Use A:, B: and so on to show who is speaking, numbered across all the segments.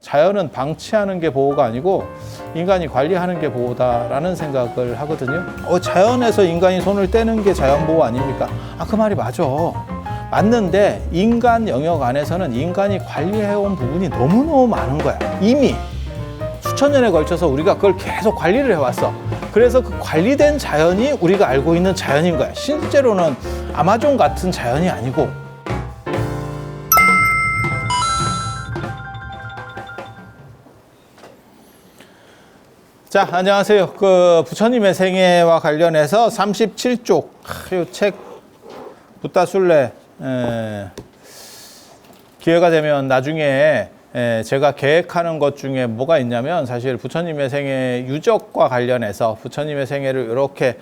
A: 자연은 방치하는 게 보호가 아니고 인간이 관리하는 게 보호다라는 생각을 하거든요. 자연에서 인간이 손을 떼는 게 자연 보호 아닙니까? 그 말이 맞아. 맞는데 인간 영역 안에서는 인간이 관리해온 부분이 너무너무 많은 거야. 이미 수천 년에 걸쳐서 우리가 그걸 계속 관리를 해왔어. 그래서 그 관리된 자연이 우리가 알고 있는 자연인 거야. 실제로는 아마존 같은 자연이 아니고. 자, 안녕하세요. 부처님의 생애와 관련해서 37쪽 이 책 붓다술래 기회가 되면 나중에 제가 계획하는 것 중에 뭐가 있냐면 사실 부처님의 생애 유적과 관련해서 부처님의 생애를 이렇게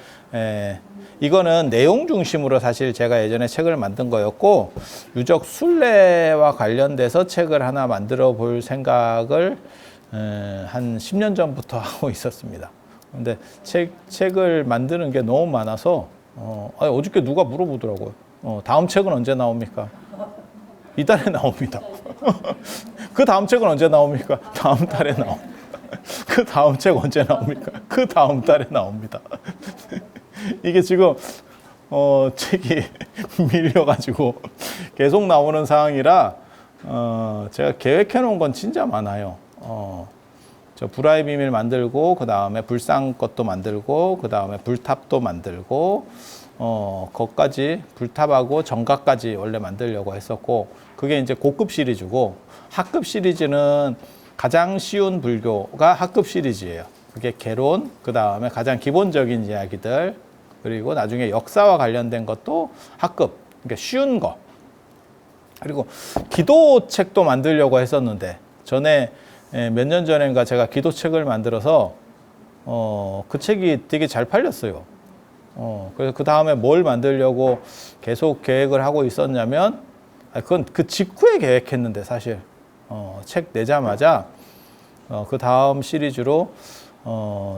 A: 이거는 내용 중심으로 사실 제가 예전에 책을 만든 거였고 유적 순례와 관련돼서 책을 하나 만들어 볼 생각을 한 10년 전부터 하고 있었습니다. 근데 책을 만드는 게 너무 많아서 어저께 누가 물어보더라고요. 다음 책은 언제 나옵니까? 이달에 나옵니다. 그 다음 책은 언제 나옵니까? 다음 달에 나옵니다. 그 다음 책 언제 나옵니까? 그 다음 달에 나옵니다. 이게 지금 책이 밀려가지고 계속 나오는 상황이라 제가 계획해 놓은 건 진짜 많아요. 저 불화의 비밀 만들고 그 다음에 불상 것도 만들고 그 다음에 불탑도 만들고 거기까지 불탑하고 정각까지 원래 만들려고 했었고 그게 이제 고급 시리즈고 하급 시리즈는 가장 쉬운 불교가 하급 시리즈예요. 그게 개론, 그 다음에 가장 기본적인 이야기들 그리고 나중에 역사와 관련된 것도 하급, 그러니까 쉬운 거. 그리고 기도 책도 만들려고 했었는데 전에 몇 년 전인가 제가 기도책을 만들어서 그 책이 되게 잘 팔렸어요. 그래서 그 다음에 뭘 만들려고 계속 계획을 하고 있었냐면 그건 그 직후에 계획했는데 사실 책 내자마자 그 다음 시리즈로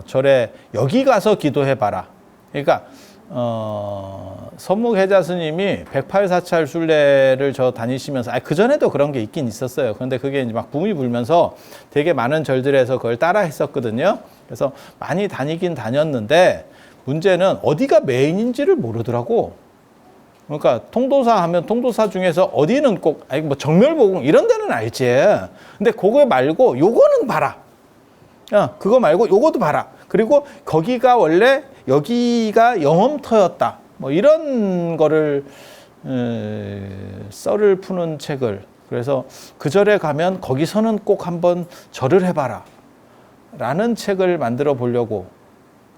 A: 절에 여기 가서 기도해봐라. 그러니까 선무혜자 스님이 108사찰 순례를 저 다니시면서 그전에도 그런 게 있긴 있었어요. 그런데 그게 이제 막 붐이 불면서 되게 많은 절들에서 그걸 따라 했었거든요. 그래서 많이 다니긴 다녔는데 문제는 어디가 메인인지를 모르더라고. 그러니까 통도사 하면 통도사 중에서 어디는 꼭 뭐 정멸보궁 이런 데는 알지. 근데 그거 말고 요거는 봐라. 그거 말고 요것도 봐라. 그리고 거기가 원래 여기가 영험터였다. 뭐 이런 거를 썰을 푸는 책을 그래서 그 절에 가면 거기서는 꼭 한번 절을 해봐라 라는 책을 만들어 보려고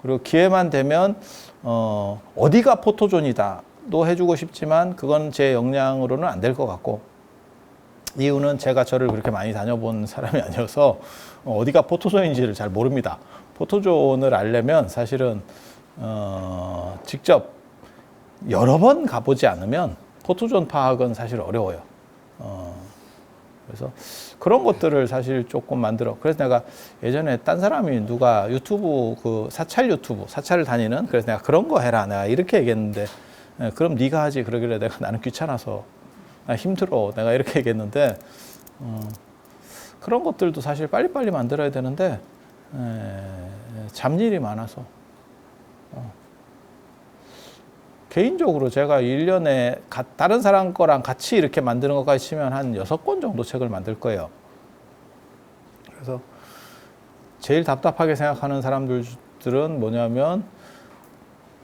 A: 그리고 기회만 되면 어디가 포토존이다 도 해주고 싶지만 그건 제 역량으로는 안 될 것 같고 이유는 제가 절을 그렇게 많이 다녀본 사람이 아니어서 어디가 포토존인지를 잘 모릅니다. 포토존을 알려면 사실은 직접 여러 번 가보지 않으면 포토존 파악은 사실 어려워요. 그래서 그런 것들을 사실 조금 만들어. 그래서 내가 예전에 딴 사람이 누가 유튜브 사찰을 다니는 그래서 내가 그런 거 해라 내가 이렇게 얘기했는데 그럼 네가 하지 그러길래 내가 나는 귀찮아서 힘들어 내가 이렇게 얘기했는데 그런 것들도 사실 빨리빨리 만들어야 되는데 잡일이 많아서 개인적으로 제가 1년에 다른 사람 거랑 같이 이렇게 만드는 것까지 치면 한 6권 정도 책을 만들 거예요. 그래서 제일 답답하게 생각하는 사람들은 뭐냐면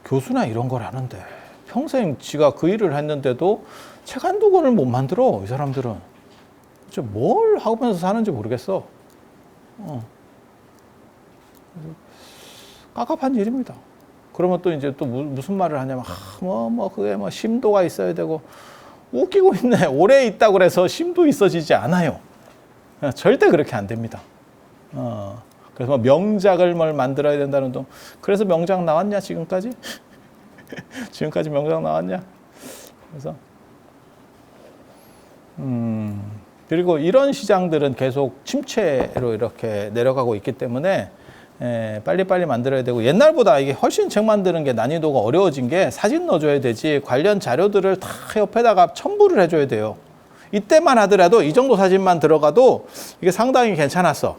A: 교수나 이런 걸 하는데 평생 지가 그 일을 했는데도 책 한두 권을 못 만들어. 이 사람들은 뭘 하면서 사는지 모르겠어. 깝깝한 일입니다. 그러면 또 이제 또 무슨 말을 하냐면 그게 뭐 심도가 있어야 되고 웃기고 있네. 오래 있다고 그래서 심도 있어지지 않아요. 절대 그렇게 안 됩니다. 그래서 뭐 명작을 뭘 만들어야 된다는 동. 그래서 명작 나왔냐 지금까지? 지금까지 명작 나왔냐? 그래서 그리고 이런 시장들은 계속 침체로 이렇게 내려가고 있기 때문에 빨리빨리 만들어야 되고 옛날보다 이게 훨씬 책 만드는 게 난이도가 어려워진 게 사진 넣어줘야 되지 관련 자료들을 다 옆에다가 첨부를 해줘야 돼요. 이때만 하더라도 이 정도 사진만 들어가도 이게 상당히 괜찮았어.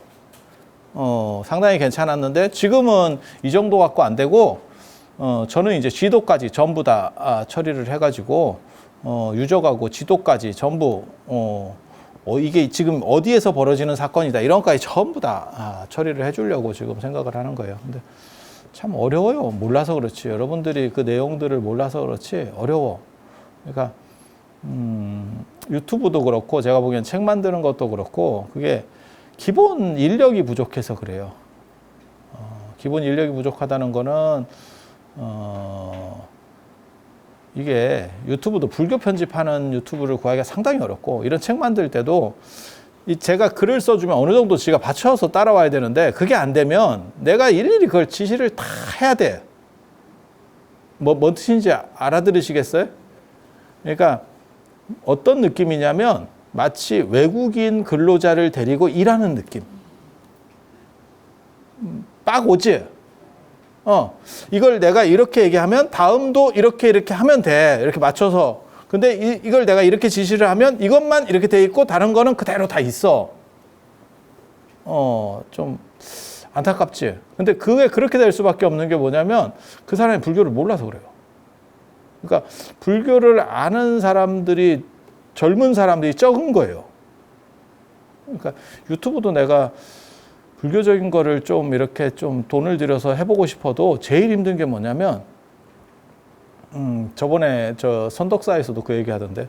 A: 상당히 괜찮았는데 지금은 이 정도 갖고 안 되고 저는 이제 지도까지 전부 다 처리를 해가지고 유적하고 지도까지 전부 이게 지금 어디에서 벌어지는 사건이다 이런 것까지 전부 다 처리를 해주려고 지금 생각을 하는 거예요. 근데 참 어려워요. 몰라서 그렇지. 여러분들이 그 내용들을 몰라서 그렇지 어려워. 그러니까 유튜브도 그렇고 제가 보기엔 책 만드는 것도 그렇고 그게 기본 인력이 부족해서 그래요. 기본 인력이 부족하다는 거는 이게 유튜브도 불교 편집하는 유튜브를 구하기가 상당히 어렵고 이런 책 만들 때도 제가 글을 써주면 어느 정도 지가 받쳐서 따라와야 되는데 그게 안 되면 내가 일일이 그걸 지시를 다 해야 돼. 뭔 뜻인지 알아들으시겠어요? 그러니까 어떤 느낌이냐면 마치 외국인 근로자를 데리고 일하는 느낌. 빡 오지? 이걸 내가 이렇게 얘기하면 다음도 이렇게 하면 돼. 이렇게 맞춰서. 근데 이걸 내가 이렇게 지시를 하면 이것만 이렇게 돼 있고 다른 거는 그대로 다 있어. 좀 안타깝지. 근데 그게 그렇게 될 수밖에 없는 게 뭐냐면 그 사람이 불교를 몰라서 그래요. 그러니까 불교를 아는 사람들이 젊은 사람들이 적은 거예요. 그러니까 유튜브도 내가 불교적인 거를 좀 이렇게 좀 돈을 들여서 해보고 싶어도 제일 힘든 게 뭐냐면 저번에 저 선덕사에서도 그 얘기 하던데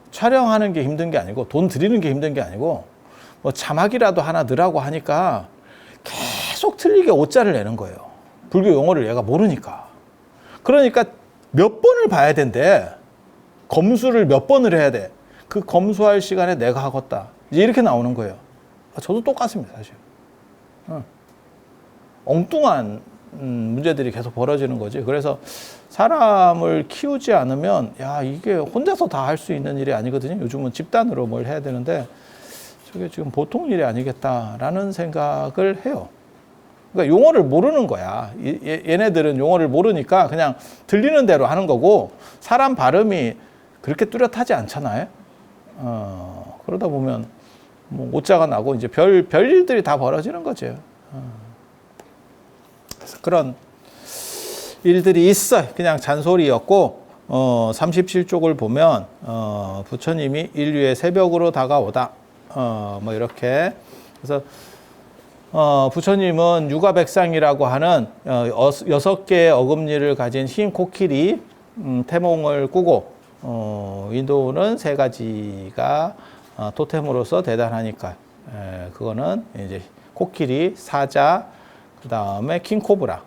A: 촬영하는 게 힘든 게 아니고 돈 들이는 게 힘든 게 아니고 뭐 자막이라도 하나 넣으라고 하니까 계속 틀리게 오자를 내는 거예요. 불교 용어를 얘가 모르니까. 그러니까 몇 번을 봐야 된대. 검수를 몇 번을 해야 돼. 그 검수할 시간에 내가 하겠다. 이제 이렇게 나오는 거예요. 저도 똑같습니다, 사실. 엉뚱한 문제들이 계속 벌어지는 거지. 그래서 사람을 키우지 않으면 야 이게 혼자서 다 할 수 있는 일이 아니거든요. 요즘은 집단으로 뭘 해야 되는데 저게 지금 보통 일이 아니겠다라는 생각을 해요. 그러니까 용어를 모르는 거야. 얘네들은 용어를 모르니까 그냥 들리는 대로 하는 거고 사람 발음이 그렇게 뚜렷하지 않잖아요. 그러다 보면 뭐 오자가 나고 이제 별 일들이 다 벌어지는 거죠. 그래서 그런 일들이 있어요. 그냥 잔소리였고 37쪽을 보면 부처님이 인류의 새벽으로 다가오다. 뭐 이렇게 그래서 부처님은 유가백상이라고 하는 6개의 어금니를 가진 흰 코끼리 태몽을 꾸고 인도는 3가지가 토템으로서 대단하니까 그거는 이제 코끼리, 사자, 그 다음에 킹코브라,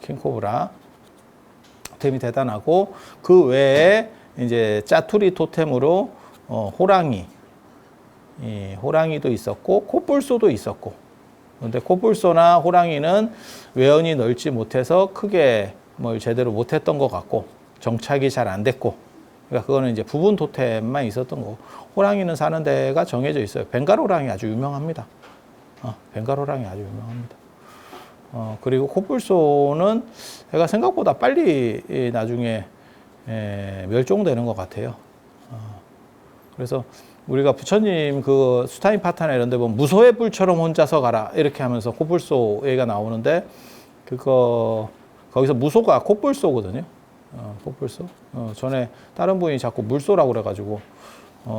A: 킹코브라 토템이 대단하고 그 외에 이제 짜투리 토템으로 호랑이, 호랑이도 있었고 코뿔소도 있었고. 그런데 코뿔소나 호랑이는 외연이 넓지 못해서 크게 뭘 제대로 못했던 것 같고 정착이 잘 안 됐고. 그러니까 그거는 이제 부분 토템만 있었던 거고. 호랑이는 사는 데가 정해져 있어요. 벵갈 호랑이 아주 유명합니다. 벵갈 호랑이 아주 유명합니다. 그리고 코뿔소는 얘가 생각보다 빨리 나중에 멸종되는 것 같아요. 그래서 우리가 부처님 그 수타인파타나 이런 데 보면 무소의 뿔처럼 혼자서 가라 이렇게 하면서 코뿔소 얘기가 나오는데 그거 거기서 무소가 코뿔소거든요. 코뿔소. 전에 다른 분이 자꾸 물소라고 그래가지고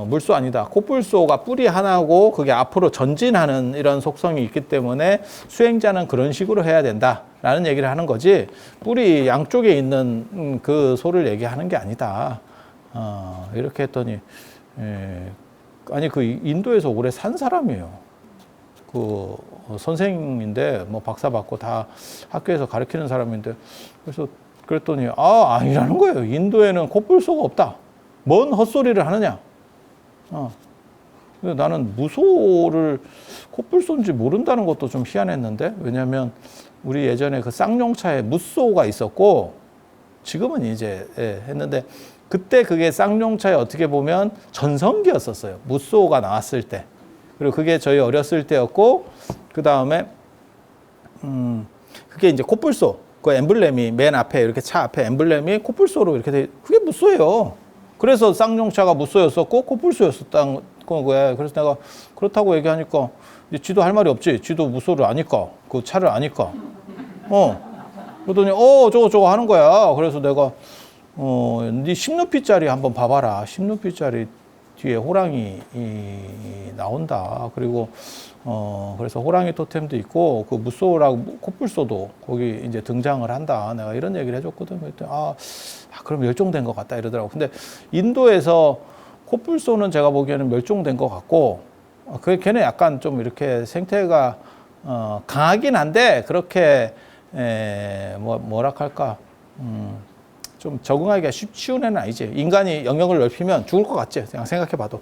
A: 물소 아니다. 코뿔소가 뿔이 하나고 그게 앞으로 전진하는 이런 속성이 있기 때문에 수행자는 그런 식으로 해야 된다라는 얘기를 하는 거지 뿔이 양쪽에 있는 그 소를 얘기하는 게 아니다. 이렇게 했더니 아니 그 인도에서 오래 산 사람이에요. 그 선생인데 뭐 박사 받고 다 학교에서 가르치는 사람인데 그래서 그랬더니 아니라는 거예요. 인도에는 코뿔소가 없다. 뭔 헛소리를 하느냐. 근데 나는 무소를 코뿔소인지 모른다는 것도 좀 희한했는데 왜냐하면 우리 예전에 그 쌍용차에 무소가 있었고 지금은 이제 했는데 그때 그게 쌍용차에 어떻게 보면 전성기였었어요. 무소가 나왔을 때. 그리고 그게 저희 어렸을 때였고 그 다음에 그게 이제 코뿔소 그 엠블렘이 맨 앞에 이렇게 차 앞에 엠블렘이 코뿔소로 이렇게 돼 그게 무소예요. 그래서 쌍용차가 무쏘였었고 코뿔소였었다는 거야. 그래서 내가 그렇다고 얘기하니까 이제 지도 할 말이 없지. 지도 무쏘를 아니까 그 차를 아니까. 그러더니 저거 하는 거야. 그래서 내가 네 10루피짜리 한번 봐봐라. 10루피짜리 뒤에 호랑이 나온다. 그리고 그래서 호랑이 토템도 있고 그 무쏘라고 코뿔소도 거기 이제 등장을 한다. 내가 이런 얘기를 해줬거든. 그랬더니 그럼 멸종된 것 같다 이러더라고. 근데 인도에서 코뿔소는 제가 보기에는 멸종된 것 같고 걔는 약간 좀 이렇게 생태가 강하긴 한데 그렇게 뭐라 할까 좀 적응하기가 쉬운 애는 아니지. 인간이 영역을 넓히면 죽을 것 같지. 그냥 생각해봐도.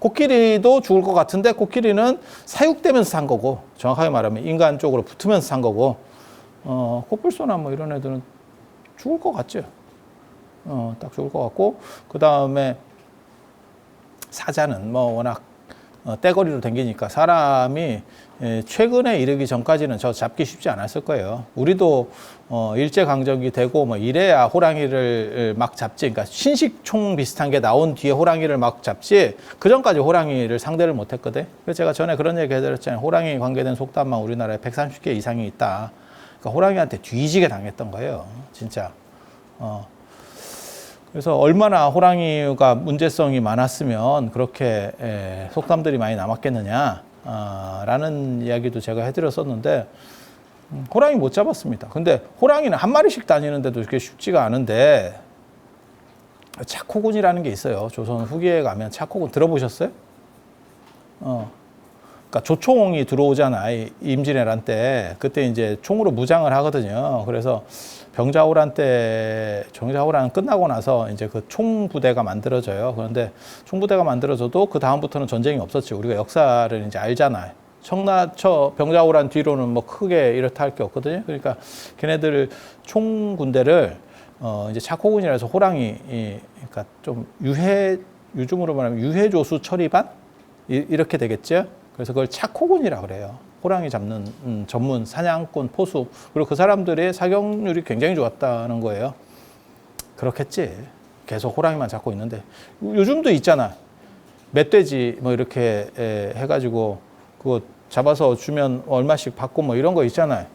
A: 코끼리도 죽을 것 같은데 코끼리는 사육되면서 산 거고 정확하게 말하면 인간 쪽으로 붙으면서 산 거고 코뿔소나 뭐 이런 애들은 죽을 것 같죠. 딱 죽을 것 같고 그 다음에 사자는 뭐 워낙 떼거리로 댕기니까 사람이 최근에 이르기 전까지는 저 잡기 쉽지 않았을 거예요. 우리도 일제강점기 되고 뭐 이래야 호랑이를 막 잡지. 그러니까 신식총 비슷한 게 나온 뒤에 호랑이를 막 잡지. 그 전까지 호랑이를 상대를 못 했거든. 그래서 제가 전에 그런 얘기 해드렸잖아요. 호랑이 관계된 속담만 우리나라에 130개 이상이 있다. 그러니까 호랑이한테 뒤지게 당했던 거예요. 진짜. 그래서 얼마나 호랑이가 문제성이 많았으면 그렇게 속담들이 많이 남았겠느냐 라는 이야기도 제가 해드렸었는데 호랑이 못 잡았습니다. 근데 호랑이는 한 마리씩 다니는데도 그렇게 쉽지가 않은데 차코군이라는 게 있어요. 조선 후기에 가면 차코군 들어보셨어요? 그러니까 조총이 들어오잖아. 임진왜란 때. 그때 이제 총으로 무장을 하거든요. 그래서 병자호란 끝나고 나서 이제 그 총부대가 만들어져요. 그런데 총부대가 만들어져도 그 다음부터는 전쟁이 없었지. 우리가 역사를 이제 알잖아요. 병자호란 뒤로는 뭐 크게 이렇다 할 게 없거든요. 그러니까 걔네들 총군대를 이제 차코군이라 해서 호랑이, 그러니까 좀 요즘으로 말하면 유해조수 처리반? 이렇게 되겠죠. 그래서 그걸 차코군이라 그래요. 호랑이 잡는 전문 사냥꾼 포수. 그리고 그 사람들의 사격률이 굉장히 좋았다는 거예요. 그렇겠지. 계속 호랑이만 잡고 있는데. 요즘도 있잖아. 멧돼지 뭐 이렇게 해가지고 그거 잡아서 주면 얼마씩 받고 뭐 이런 거 있잖아요.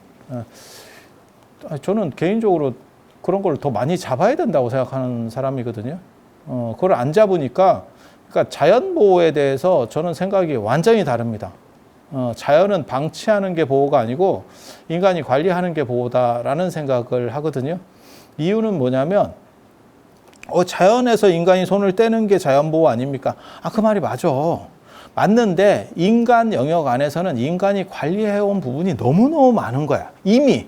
A: 저는 개인적으로 그런 걸 더 많이 잡아야 된다고 생각하는 사람이거든요. 그걸 안 잡으니까 그러니까 자연보호에 대해서 저는 생각이 완전히 다릅니다. 자연은 방치하는 게 보호가 아니고 인간이 관리하는 게 보호다라는 생각을 하거든요. 이유는 뭐냐면 자연에서 인간이 손을 떼는 게 자연보호 아닙니까? 그 말이 맞아. 맞는데 인간 영역 안에서는 인간이 관리해온 부분이 너무너무 많은 거야. 이미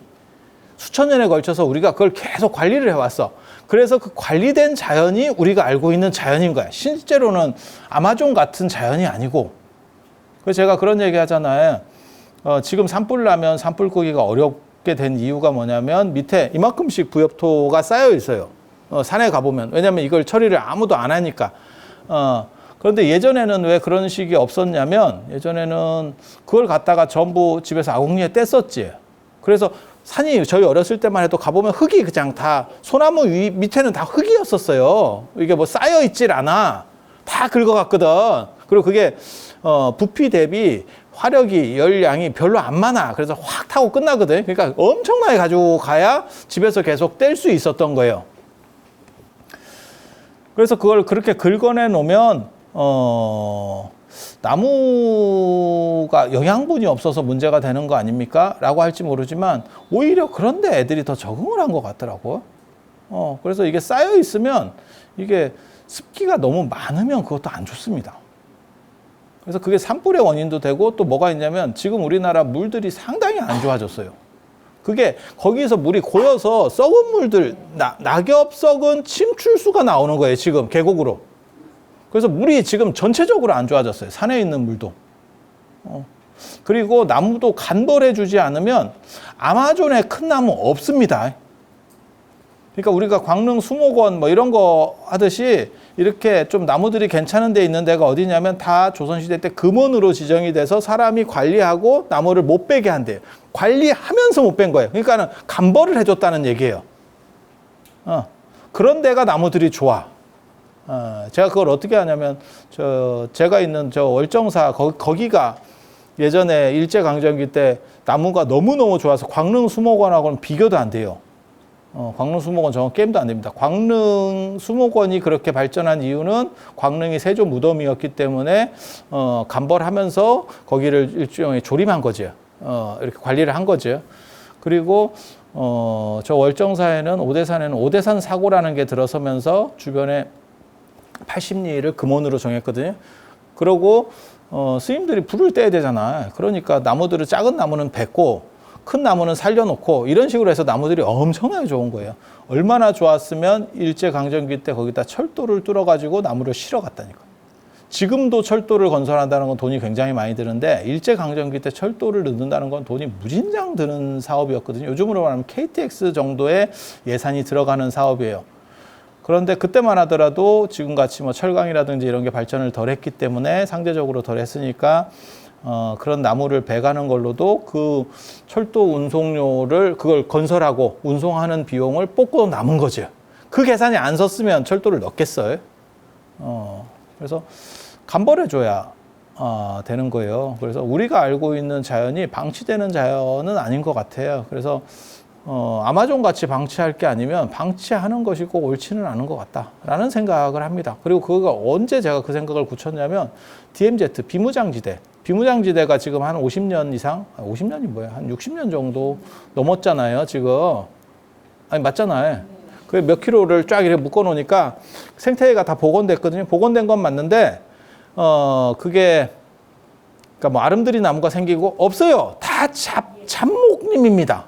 A: 수천 년에 걸쳐서 우리가 그걸 계속 관리를 해왔어. 그래서 그 관리된 자연이 우리가 알고 있는 자연인 거야. 실제로는 아마존 같은 자연이 아니고. 그래서 제가 그런 얘기 하잖아요. 지금 산불 나면 산불 끄기가 어렵게 된 이유가 뭐냐면 밑에 이만큼씩 부엽토가 쌓여 있어요. 산에 가보면. 왜냐면 이걸 처리를 아무도 안 하니까. 그런데 예전에는 왜 그런 식이 없었냐면 예전에는 그걸 갖다가 전부 집에서 아궁이에 뗐었지. 그래서 산이 저희 어렸을 때만 해도 가보면 흙이 그냥 다 소나무 밑에는 다 흙이었었어요. 이게 뭐 쌓여 있질 않아. 다 긁어갔거든. 그리고 그게 부피 대비 화력이 열량이 별로 안 많아. 그래서 확 타고 끝나거든. 그러니까 엄청나게 가지고 가야 집에서 계속 뗄 수 있었던 거예요. 그래서 그걸 그렇게 긁어내 놓으면 나무가 영양분이 없어서 문제가 되는 거 아닙니까? 라고 할지 모르지만 오히려 그런데 애들이 더 적응을 한 것 같더라고요. 그래서 이게 쌓여 있으면 이게 습기가 너무 많으면 그것도 안 좋습니다. 그래서 그게 산불의 원인도 되고 또 뭐가 있냐면 지금 우리나라 물들이 상당히 안 좋아졌어요. 그게 거기서 물이 고여서 썩은 물들, 낙엽 썩은 침출수가 나오는 거예요. 지금 계곡으로. 그래서 물이 지금 전체적으로 안 좋아졌어요. 산에 있는 물도. 그리고 나무도 간벌해 주지 않으면 아마존에 큰 나무 없습니다. 그러니까 우리가 광릉 수목원 뭐 이런 거 하듯이 이렇게 좀 나무들이 괜찮은 데 있는 데가 어디냐면 다 조선시대 때 금원으로 지정이 돼서 사람이 관리하고 나무를 못 빼게 한대요. 관리하면서 못 뺀 거예요. 그러니까는 간벌을 해줬다는 얘기예요. 그런 데가 나무들이 좋아. 제가 그걸 어떻게 하냐면 제가 있는 저 월정사 거기가 예전에 일제강점기 때 나무가 너무너무 좋아서 광릉 수목원하고는 비교도 안 돼요. 광릉 수목원 저건 게임도 안 됩니다. 광릉 수목원이 그렇게 발전한 이유는 광릉이 세조 무덤이었기 때문에 감벌하면서 거기를 일종의 조림한 거죠. 이렇게 관리를 한 거죠. 그리고 저 월정사에는 오대산에는 오대산 사고라는 게 들어서면서 주변에 80리를 금원으로 정했거든요. 그러고 스님들이 불을 떼야 되잖아. 그러니까 나무들을 작은 나무는 뱉고 큰 나무는 살려놓고 이런 식으로 해서 나무들이 엄청나게 좋은 거예요. 얼마나 좋았으면 일제강점기 때 거기다 철도를 뚫어가지고 나무를 실어 갔다니까. 지금도 철도를 건설한다는 건 돈이 굉장히 많이 드는데 일제강점기 때 철도를 넣는다는 건 돈이 무진장 드는 사업이었거든요. 요즘으로 말하면 KTX 정도의 예산이 들어가는 사업이에요. 그런데 그때만 하더라도 지금같이 뭐 철강이라든지 이런 게 발전을 덜 했기 때문에 상대적으로 덜 했으니까 그런 나무를 베가는 걸로도 그 철도 운송료를 그걸 건설하고 운송하는 비용을 뽑고 남은 거죠. 그 계산이 안 섰으면 철도를 넣겠어요. 그래서 감벌해줘야 되는 거예요. 그래서 우리가 알고 있는 자연이 방치되는 자연은 아닌 것 같아요. 그래서 아마존 같이 방치할 게 아니면 방치하는 것이 꼭 옳지는 않은 것 같다라는 생각을 합니다. 그리고 그거 언제 제가 그 생각을 굳혔냐면 DMZ 비무장지대. 비무장지대가 지금 한 50년 이상, 50년이 뭐야? 한 60년 정도 넘었잖아요, 지금. 아니, 맞잖아요. 그 몇 킬로를 쫙 이렇게 묶어 놓으니까 생태계가 다 복원됐거든요. 복원된 건 맞는데, 그게, 그러니까 뭐 아름드리 나무가 생기고 없어요. 다 잡목림입니다.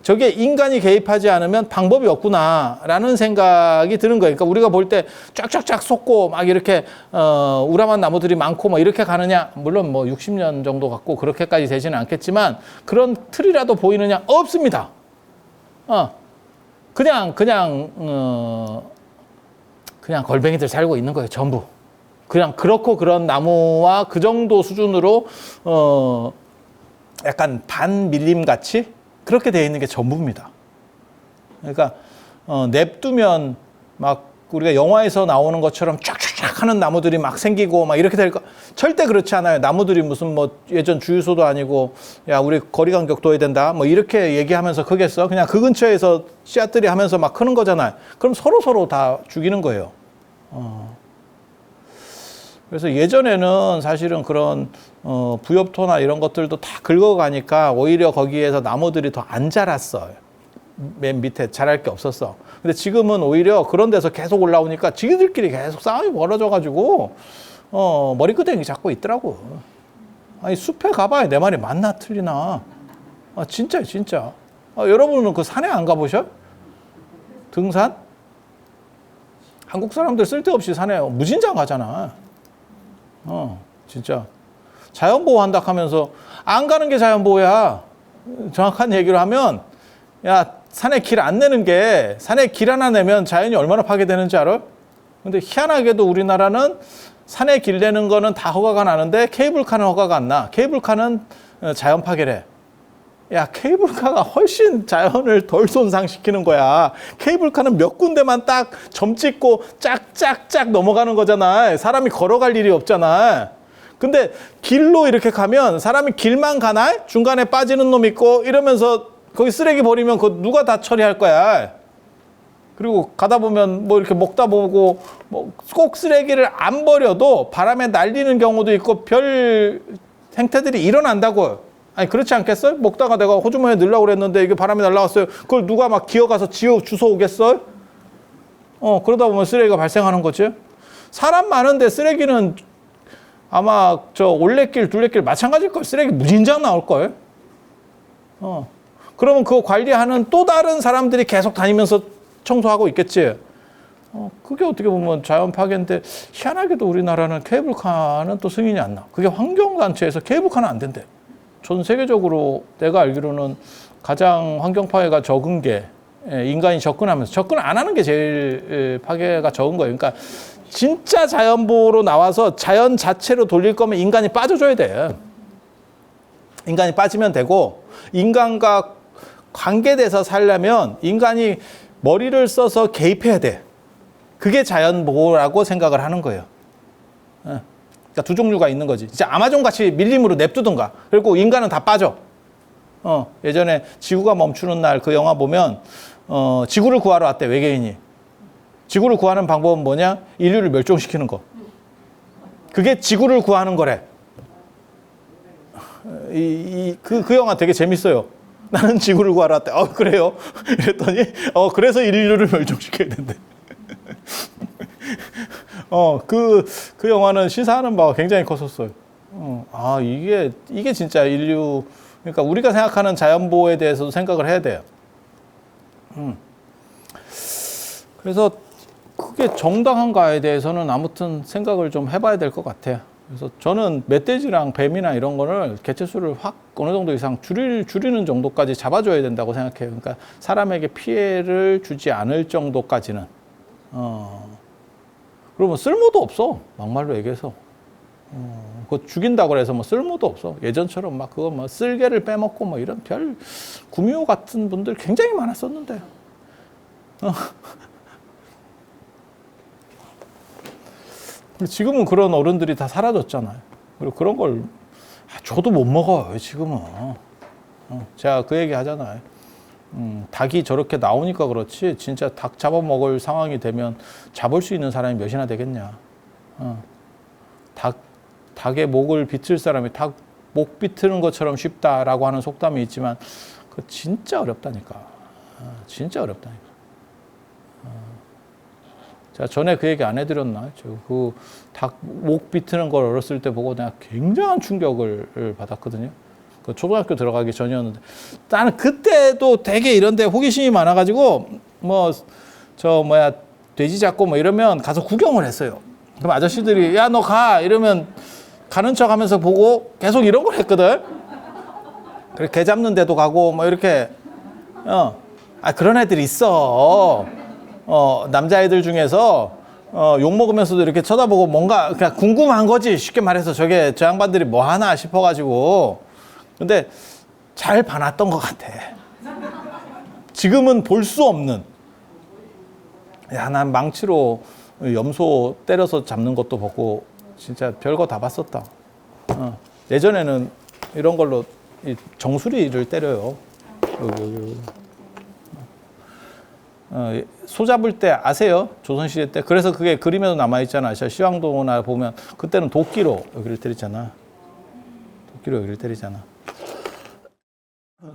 A: 저게 인간이 개입하지 않으면 방법이 없구나라는 생각이 드는 거예요. 그러니까 우리가 볼 때 쫙쫙쫙 솟고 막 이렇게 우람한 나무들이 많고 뭐 이렇게 가느냐? 물론 뭐 60년 정도 갖고 그렇게까지 되지는 않겠지만 그런 틀이라도 보이느냐? 없습니다. 그냥 걸뱅이들 살고 있는 거예요. 전부. 그냥 그렇고 그런 나무와 그 정도 수준으로 약간 반밀림 같이 그렇게 되어 있는 게 전부입니다. 그러니까 냅두면 막 우리가 영화에서 나오는 것처럼 쫙쫙쫙 하는 나무들이 막 생기고 막 이렇게 될 거 절대 그렇지 않아요. 나무들이 무슨 뭐 예전 주유소도 아니고 야 우리 거리 간격 둬야 된다 뭐 이렇게 얘기하면서 크겠어. 그냥 그 근처에서 씨앗들이 하면서 막 크는 거잖아요. 그럼 서로 다 죽이는 거예요. 그래서 예전에는 사실은 그런 부엽토나 이런 것들도 다 긁어가니까 오히려 거기에서 나무들이 더 안 자랐어요. 맨 밑에 자랄 게 없었어. 근데 지금은 오히려 그런 데서 계속 올라오니까 지들끼리 계속 싸움이 벌어져가지고 머리끄댕이 잡고 있더라고. 아니 숲에 가봐야 내 말이 맞나 틀리나. 진짜. 여러분은 그 산에 안 가보셔? 등산? 한국 사람들 쓸데없이 산에 무진장 가잖아. 진짜. 자연보호 한다 하면서 안 가는 게 자연보호야. 정확한 얘기로 하면, 야, 산에 길 안 내는 게, 산에 길 하나 내면 자연이 얼마나 파괴되는지 알아? 근데 희한하게도 우리나라는 산에 길 내는 거는 다 허가가 나는데 케이블카는 허가가 안 나. 케이블카는 자연 파괴래. 야, 케이블카가 훨씬 자연을 덜 손상시키는 거야. 케이블카는 몇 군데만 딱 점 찍고 짝짝짝 넘어가는 거잖아. 사람이 걸어갈 일이 없잖아. 근데 길로 이렇게 가면 사람이 길만 가나? 중간에 빠지는 놈 있고 이러면서 거기 쓰레기 버리면 그거 누가 다 처리할 거야. 그리고 가다 보면 뭐 이렇게 먹다 보고 뭐 꼭 쓰레기를 안 버려도 바람에 날리는 경우도 있고 별 행태들이 일어난다고. 아니 그렇지 않겠어요? 먹다가 내가 호주머니에 넣으려고 그랬는데 이게 바람이 날라왔어요. 그걸 누가 막 기어가서 주워 오겠어요? 그러다 보면 쓰레기가 발생하는 거지. 사람 많은데 쓰레기는 아마 저 올레길 둘레길 마찬가지일 걸. 쓰레기 무진장 나올 걸. 그러면 그거 관리하는 또 다른 사람들이 계속 다니면서 청소하고 있겠지. 그게 어떻게 보면 자연 파괴인데 희한하게도 우리나라는 케이블카는 또 승인이 안 나. 그게 환경단체에서 케이블카는 안 된대. 전 세계적으로 내가 알기로는 가장 환경 파괴가 적은 게 인간이 접근하면서 접근 안 하는 게 제일 파괴가 적은 거예요. 그러니까 진짜 자연보호로 나와서 자연 자체로 돌릴 거면 인간이 빠져줘야 돼. 인간이 빠지면 되고 인간과 관계돼서 살려면 인간이 머리를 써서 개입해야 돼. 그게 자연보호라고 생각을 하는 거예요. 그러니까 두 종류가 있는 거지. 진짜 아마존같이 밀림으로 냅두든가. 그리고 인간은 다 빠져. 예전에 지구가 멈추는 날 그 영화 보면 지구를 구하러 왔대, 외계인이. 지구를 구하는 방법은 뭐냐? 인류를 멸종시키는 거. 그게 지구를 구하는 거래. 그 영화 되게 재밌어요. 나는 지구를 구하러 왔대. 그래요? 이랬더니, 그래서 인류를 멸종시켜야 된대. 그 영화는 시사하는 바가 굉장히 컸었어요. 이게 진짜 인류, 그러니까 우리가 생각하는 자연보호에 대해서도 생각을 해야 돼요. 그래서 그게 정당한가에 대해서는 아무튼 생각을 좀 해봐야 될 것 같아요. 그래서 저는 멧돼지랑 뱀이나 이런 거를 개체수를 확 어느 정도 이상 줄이는 정도까지 잡아줘야 된다고 생각해요. 그러니까 사람에게 피해를 주지 않을 정도까지는. 그러면 쓸모도 없어. 막말로 얘기해서. 그거 죽인다고 해서 뭐 쓸모도 없어. 예전처럼 막 그거 뭐 쓸개를 빼먹고 뭐 이런 별 구미호 같은 분들 굉장히 많았었는데. 지금은 그런 어른들이 다 사라졌잖아요. 그리고 그런 걸 저도 못 먹어요, 지금은. 제가 그 얘기 하잖아요. 닭이 저렇게 나오니까 그렇지 진짜 닭 잡아먹을 상황이 되면 잡을 수 있는 사람이 몇이나 되겠냐. 닭의 목을 비틀 사람이 닭 목 비트는 것처럼 쉽다라고 하는 속담이 있지만 그거 진짜 어렵다니까. 진짜 어렵다니까. 제가 전에 그 얘기 안 해드렸나? 그 닭 목 비트는 걸 어렸을 때 보고 내가 굉장한 충격을 받았거든요. 그 초등학교 들어가기 전이었는데 나는 그때도 되게 이런데 호기심이 많아가지고 돼지 잡고 뭐 이러면 가서 구경을 했어요. 그럼 아저씨들이 야 너 가 이러면 가는 척하면서 보고 계속 이런 걸 했거든. 그래 개 잡는 데도 가고 뭐 이렇게 그런 애들이 있어. 남자애들 중에서 욕 먹으면서도 이렇게 쳐다보고 뭔가 그냥 궁금한 거지. 쉽게 말해서 저 양반들이 뭐 하나 싶어가지고. 근데 잘 봐놨던 것 같아. 지금은 볼 수 없는. 난 망치로 염소 때려서 잡는 것도 보고 진짜 별거 다 봤었다. 예전에는 이런 걸로 정수리를 때려요. 소 잡을 때 아세요? 조선시대 때. 그래서 그게 그림에도 남아있잖아. 시황도나 보면 그때는 도끼로 여기를 때리잖아.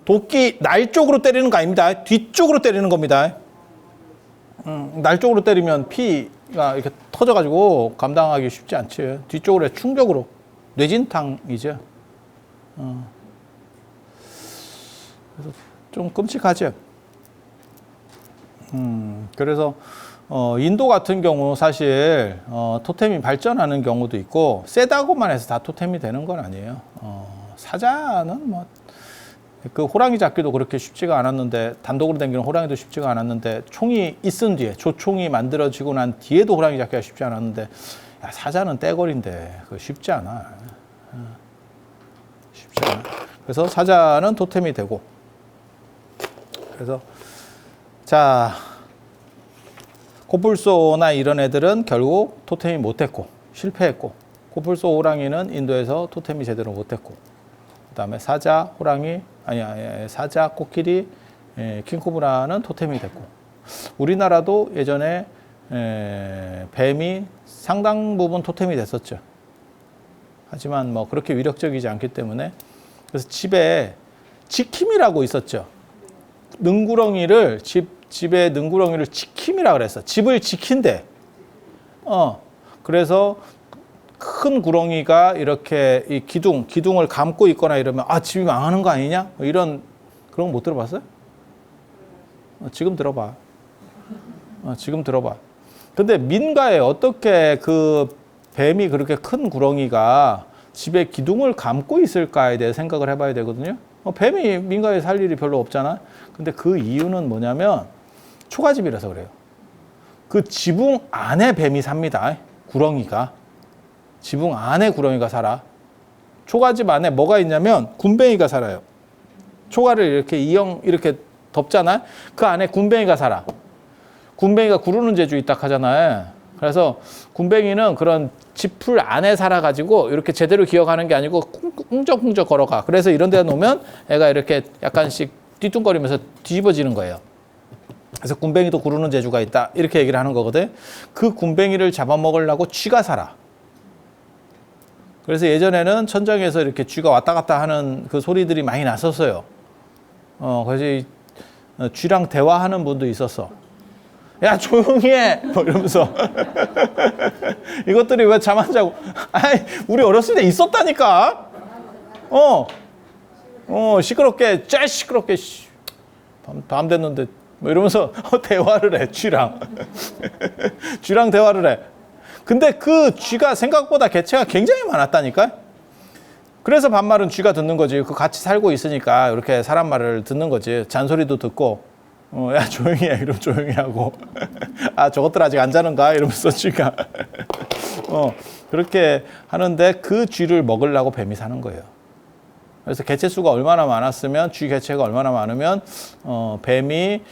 A: 도끼 날 쪽으로 때리는 거 아닙니다. 뒤쪽으로 때리는 겁니다. 날 쪽으로 때리면 피가 이렇게 터져가지고 감당하기 쉽지 않지. 뒤쪽으로 충격으로. 뇌진탕이죠. 그래서 좀 끔찍하죠. 그래서 인도 같은 경우 사실 토템이 발전하는 경우도 있고 세다고만 해서 다 토템이 되는 건 아니에요. 사자는 그 호랑이 잡기도 그렇게 쉽지가 않았는데 단독으로 당기는 호랑이도 쉽지가 않았는데 총이 있은 뒤에 조총이 만들어지고 난 뒤에도 호랑이 잡기가 쉽지 않았는데 사자는 떼거리인데 그거 쉽지 않아. 쉽지 않아. 그래서 사자는 토템이 되고 그래서 자 코뿔소나 이런 애들은 결국 토템이 못했고 실패했고 코뿔소 호랑이는 인도에서 토템이 제대로 못했고 그다음에 사자 호랑이 사자 코끼리 킹코브라는 토템이 됐고 우리나라도 예전에 뱀이 상당 부분 토템이 됐었죠. 하지만 뭐 그렇게 위력적이지 않기 때문에 그래서 집에 지킴이라고 있었죠. 집에 능구렁이를 지킴이라 그랬어. 집을 지킨대. 그래서 큰 구렁이가 이렇게 이 기둥을 감고 있거나 이러면 집이 망하는 거 아니냐? 이런 그런 거 못 들어봤어요? 지금 들어봐. 지금 들어봐. 근데 민가에 어떻게 그 뱀이 그렇게 큰 구렁이가 집에 기둥을 감고 있을까에 대해 생각을 해봐야 되거든요. 뱀이 민가에 살 일이 별로 없잖아. 근데 그 이유는 뭐냐면 초가집이라서 그래요. 그 지붕 안에 뱀이 삽니다. 구렁이가. 지붕 안에 구렁이가 살아. 초가집 안에 뭐가 있냐면 군뱅이가 살아요. 초가를 이렇게 이렇게 덮잖아. 그 안에 군뱅이가 살아. 군뱅이가 구르는 재주 있다 하잖아요. 그래서 군뱅이는 그런 지풀 안에 살아가지고 이렇게 제대로 기어가는 게 아니고 웅적웅적 걸어가. 그래서 이런 데 놓으면 애가 이렇게 약간씩 뒤뚱거리면서 뒤집어지는 거예요. 그래서 군뱅이도 구르는 재주가 있다. 이렇게 얘기를 하는 거거든. 그 군뱅이를 잡아먹으려고 쥐가 살아. 그래서 예전에는 천장에서 이렇게 쥐가 왔다 갔다 하는 그 소리들이 많이 났었어요. 그래서 쥐랑 대화하는 분도 있었어. 야, 조용히 해! 뭐 이러면서. 이것들이 왜 잠 안 자고. 아이, 우리 어렸을 때 있었다니까? 시끄럽게, 쟤 시끄럽게. 밤 됐는데. 뭐 이러면서 대화를 해, 쥐랑. 쥐랑 대화를 해. 근데 그 쥐가 생각보다 개체가 굉장히 많았다니까? 그래서 반말은 쥐가 듣는 거지. 그 같이 살고 있으니까 이렇게 사람 말을 듣는 거지. 잔소리도 듣고. 야, 조용히 해. 이러면 조용히 하고. 아, 저것들 아직 안 자는가? 이러면서 쥐가. 그렇게 하는데 그 쥐를 먹으려고 뱀이 사는 거예요. 그래서 개체 수가 얼마나 많았으면, 쥐 개체가 얼마나 많으면, 뱀이,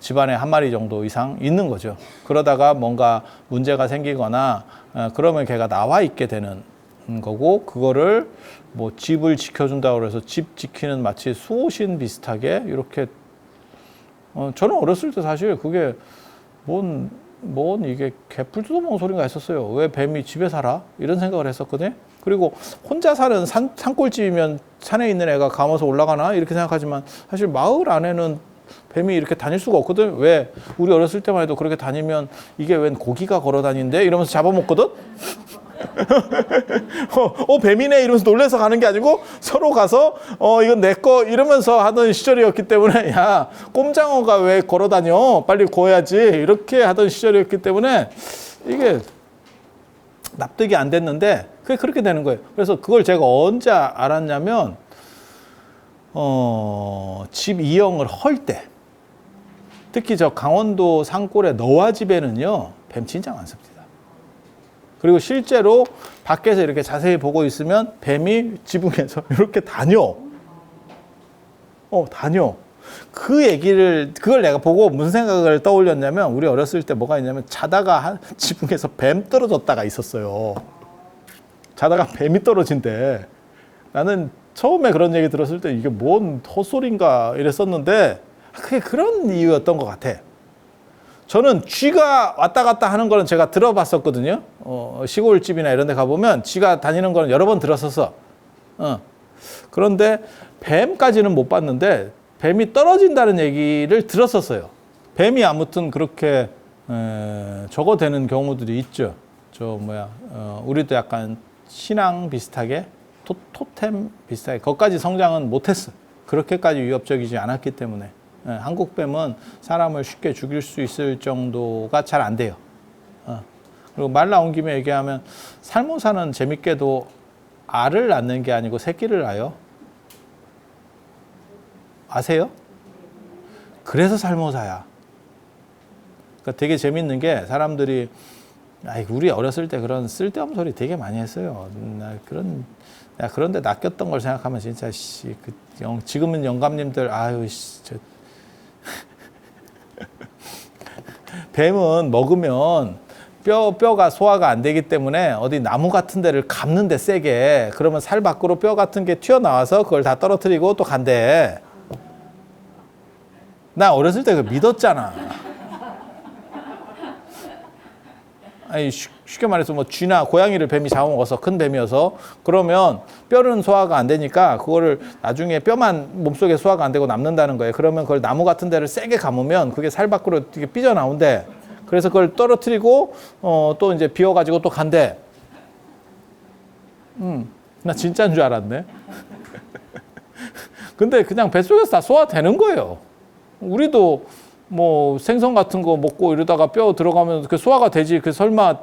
A: 집안에 한 마리 정도 이상 있는 거죠. 그러다가 뭔가 문제가 생기거나, 그러면 걔가 나와 있게 되는 거고, 그거를 뭐 집을 지켜준다고 해서 집 지키는 마치 수호신 비슷하게 이렇게 저는 어렸을 때 사실 그게 뭔 이게 개풀 뜯어먹은 소리가 있었어요. 왜 뱀이 집에 살아? 이런 생각을 했었거든요. 그리고 혼자 사는 산골집이면 산에 있는 애가 감아서 올라가나? 이렇게 생각하지만 사실 마을 안에는 뱀이 이렇게 다닐 수가 없거든. 왜? 우리 어렸을 때만 해도 그렇게 다니면 이게 웬 고기가 걸어 다니는데? 이러면서 잡아먹거든? 뱀이네 이러면서 놀래서 가는 게 아니고 서로 가서 이건 내 거 이러면서 하던 시절이었기 때문에 야, 꼼장어가 왜 걸어 다녀? 빨리 구워야지. 이렇게 하던 시절이었기 때문에 이게 납득이 안 됐는데 그게 그렇게 되는 거예요. 그래서 그걸 제가 언제 알았냐면 집 이형을 헐 때, 특히 저 강원도 산골의 너와 집에는요 뱀 진짜 많습니다. 그리고 실제로 밖에서 이렇게 자세히 보고 있으면 뱀이 지붕에서 이렇게 다녀. 다녀. 그걸 내가 보고 무슨 생각을 떠올렸냐면, 우리 어렸을 때 뭐가 있냐면, 자다가 지붕에서 뱀 떨어졌다가 있었어요. 자다가 뱀이 떨어진대. 나는 처음에 그런 얘기 들었을 때 이게 뭔 헛소리인가 이랬었는데, 그게 그런 이유였던 것 같아. 저는 쥐가 왔다 갔다 하는 거는 제가 들어봤었거든요. 시골집이나 이런 데 가보면 쥐가 다니는 거는 여러 번 들었었어. 그런데 뱀까지는 못 봤는데 뱀이 떨어진다는 얘기를 들었었어요. 뱀이 아무튼 그렇게 저거 되는 경우들이 있죠. 우리도 약간 신앙 비슷하게 토템 비슷하게 거기까지 성장은 못했어. 그렇게까지 위협적이지 않았기 때문에. 한국 뱀은 사람을 쉽게 죽일 수 있을 정도가 잘 안 돼요. 그리고 말 나온 김에 얘기하면, 살모사는 재밌게도 알을 낳는 게 아니고 새끼를 낳아요. 아세요? 그래서 살모사야. 그러니까 되게 재밌는 게, 사람들이 우리 어렸을 때 그런 쓸데없는 소리 되게 많이 했어요. 그런데 낚였던 걸 생각하면 진짜 지금은 영감님들 뱀은 먹으면 뼈가 소화가 안 되기 때문에 어디 나무 같은 데를 감는데 세게, 그러면 살 밖으로 뼈 같은 게 튀어나와서 그걸 다 떨어뜨리고 또 간대. 나 어렸을 때 그거 믿었잖아. 쉽게 말해서 뭐 쥐나 고양이를 뱀이 잡아먹어서, 큰 뱀이어서, 그러면 뼈는 소화가 안 되니까 그거를 나중에 뼈만 몸속에 소화가 안 되고 남는다는 거예요. 그러면 그걸 나무 같은 데를 세게 감으면 그게 살 밖으로 이렇게 삐져나온대. 그래서 그걸 떨어뜨리고 또 이제 비워가지고 또 간대. 나 진짜인 줄 알았네. 근데 그냥 뱃속에서 다 소화되는 거예요. 우리도 뭐 생선 같은 거 먹고 이러다가 뼈 들어가면 그 소화가 되지. 그 설마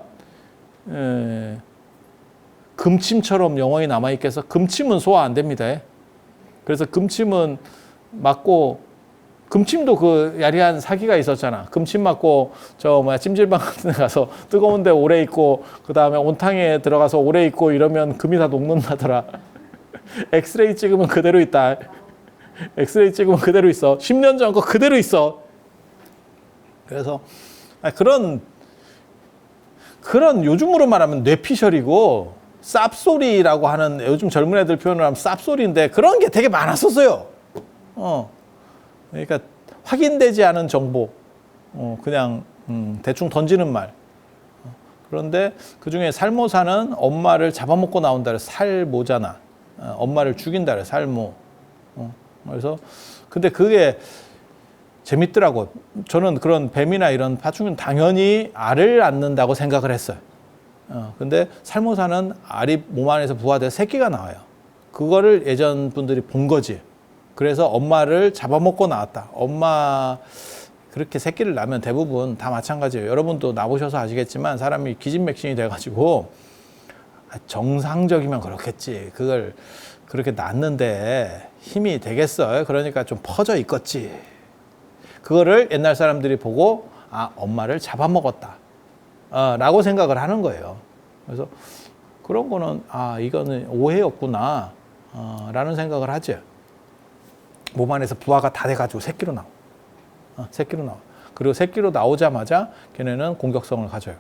A: 금침처럼 영원히 남아있겠어? 금침은 소화 안 됩니다. 그래서 금침은 맞고, 금침도 그 야리한 사기가 있었잖아. 금침 맞고 찜질방 같은 데 가서 뜨거운 데 오래 있고, 그 다음에 온탕에 들어가서 오래 있고 이러면 금이 다 녹는다더라. 엑스레이 찍으면 그대로 있다. 엑스레이 찍으면 그대로 있어. 10년 전 거 그대로 있어. 그래서 그런 요즘으로 말하면 뇌피셜이고 쌉소리라고 하는, 요즘 젊은 애들 표현을 하면 쌉소리인데 그런 게 되게 많았었어요. 그러니까 확인되지 않은 정보, 그냥 대충 던지는 말. 그런데 그중에 살모사는 엄마를 잡아먹고 나온다 그래서 살모잖아. 엄마를 죽인다 그래 살모. 그래서 근데 그게 재밌더라고. 저는 그런 뱀이나 이런 파충류는 당연히 알을 낳는다고 생각을 했어요. 근데 살모사는 알이 몸 안에서 부화돼서 새끼가 나와요. 그거를 예전 분들이 본 거지. 그래서 엄마를 잡아먹고 나왔다. 엄마 그렇게 새끼를 낳으면 대부분 다 마찬가지예요. 여러분도 낳으셔서 아시겠지만 사람이 기진맥진이 돼가지고 정상적이면 그렇겠지. 그걸 그렇게 낳는데 힘이 되겠어요. 그러니까 좀 퍼져 있겠지. 그거를 옛날 사람들이 보고 엄마를 잡아먹었다 라고 생각을 하는 거예요. 그래서 그런 거는 이거는 오해였구나 라는 생각을 하죠. 몸 안에서 부화가 다 돼가지고 새끼로 나와. 새끼로 나와. 그리고 새끼로 나오자마자 걔네는 공격성을 가져요.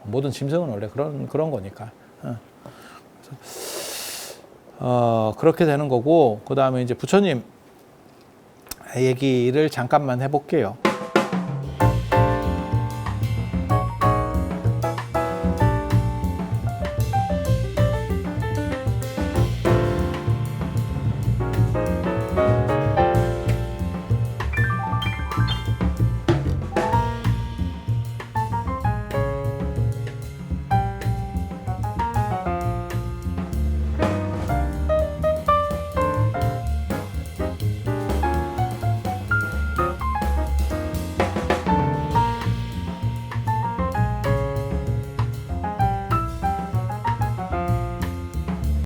A: 모든 짐승은 원래 그런 거니까. 그래서 그렇게 되는 거고, 그 다음에 이제 부처님 얘기를 잠깐만 해볼게요.